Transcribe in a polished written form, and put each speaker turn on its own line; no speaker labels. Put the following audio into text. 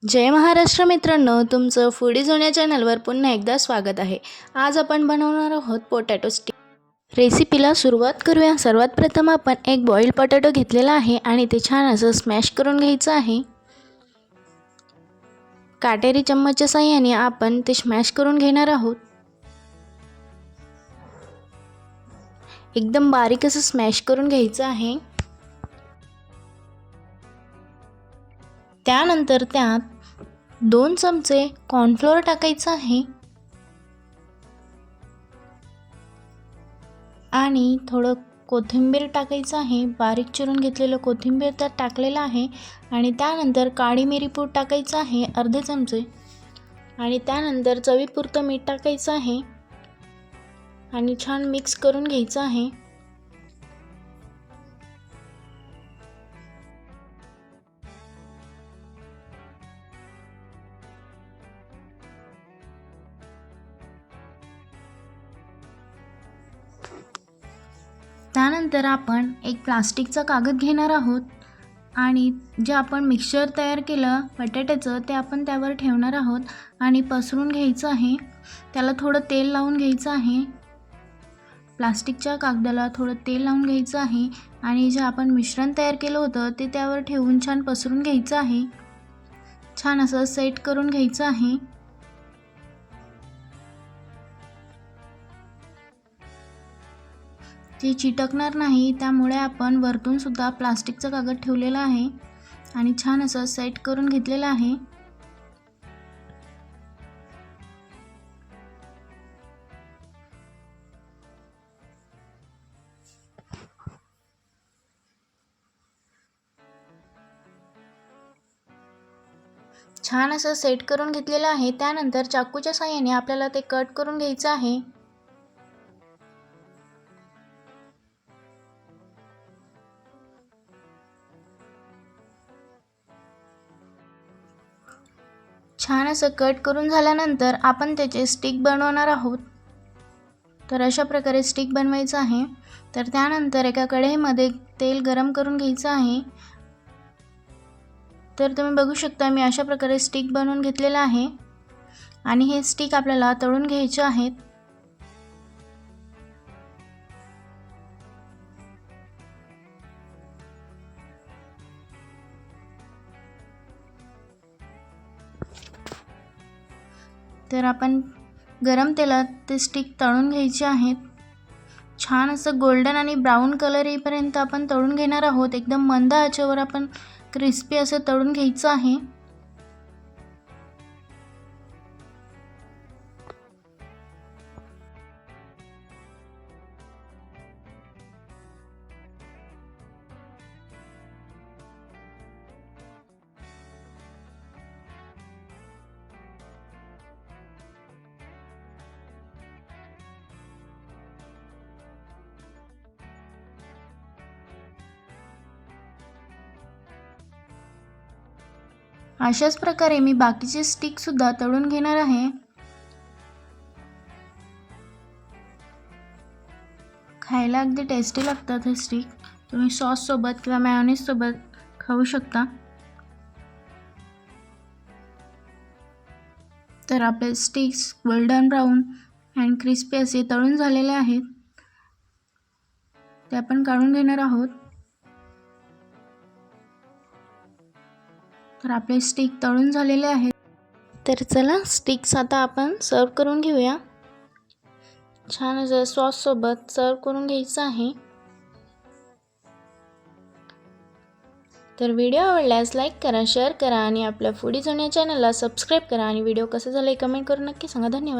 जय महाराष्ट्र मित्रांनो, तुमचं foodie zone चॅनलवर पुन्हा एकदा स्वागत आहे। आज आपण बनवणार आहोत पोटॅटो स्टिक। रेसिपीला सुरुवात करूया। सर्वात प्रथम आपण एक बॉइल्ड पोटॅटो घेतलेला आहे आणि ते छान असं स्मॅश करून घ्यायचं आहे। काटेरी चम्मचच्या साहाय्याने आपण ते स्मॅश करून घेणार आहोत। एकदम बारीक असं स्मॅश करून घ्यायचं आहे। त्यानंतर त्यात 2 चमचे कॉर्नफ्लोअर टाकायचं आहे आणि थोडं कोथिंबीर टाकायचं आहे। बारीक चिरून घेतलेलं कोथिंबीर त्यात टाकलेलं आहे आणि त्यानंतर काळी मिरी पूड टाकायचं आहे अर्धे चमचे आणि त्यानंतर चवीपुरतं मीठ टाकायचं आहे आणि छान मिक्स करून घ्यायचं आहे। त्यानंतर आपण एक प्लास्टिकचा कागद घेणार आहोत आणि जे आपण मिक्सचर तयार केलं बटाट्याचं ते आपण त्यावर ठेवणार आहोत आणि पसरून घ्यायचं आहे। त्याला थोडं तेल लावून घ्यायचं आहे। प्लास्टिकच्या कागदाला थोडं तेल लावून घ्यायचं आहे आणि जे आपण मिश्रण तयार केलं होतं ते त्यावर ठेवून छान पसरून घ्यायचं आहे। छान असं सेट करून घ्यायचं आहे। ते चिटकणार नाही त्यामुळे आपण वरतून सुद्धा प्लास्टिकचा कागद ठेवलेला आहे आणि छान असं सेट करून घेतलेला आहे। छान असं सेट करून घेतलेलं आहे। त्यानंतर चाकूच्या साहाय्याने आपल्याला ते कट करून घ्यायचं आहे। छान असं कट करून झाल्यानंतर आपण त्याचे स्टिक बनवणार आहोत। तर अशा प्रकारे स्टिक बनवायचं आहे। तर त्यानंतर एका कढईमध्ये तेल गरम करून घ्यायचं आहे। तर तुम्ही बघू शकता मी अशा प्रकारे स्टिक बनवून घेतलेला आहे आणि हे स्टिक आपल्याला तळून घ्यायचे आहेत। तर आपण गरम तेलात ते स्टिक तळून घ्यायचे आहेत। छान असं गोल्डन आणि ब्राऊन कलर येईपर्यंत आपण तळून घेणार आहोत। एकदम मंद आचेवर आपण क्रिस्पी असं तळून घ्यायचं आहे। अशाच प्रकारे मी बाकीचे स्टिक सुद्धा तळून घेणार आहे। खायला अगदी टेस्टी लागतात हे स्टिक। तुम्ही सॉस सोबत किंवा मेयोनीज सोबत खाऊ शकता। तर आपले sticks golden brown and crispy असे तळून झालेले आहेत। ते आपण काढून घेणार आहोत। तर आपले स्टिक तळून झालेले आहेत। तर चला स्टिक्स आता आपण सर्व करून घेऊया। छान असं सॉस सोबत सर्व करून घ्यायचं आहे। तर व्हिडिओ आवडल्यास लाईक करा, शेअर करा आणि आपल्या फूडी झोन चॅनलला सबस्क्राईब करा आणि व्हिडिओ कसा झाला कमेंट करून नक्की सांगा। धन्यवाद।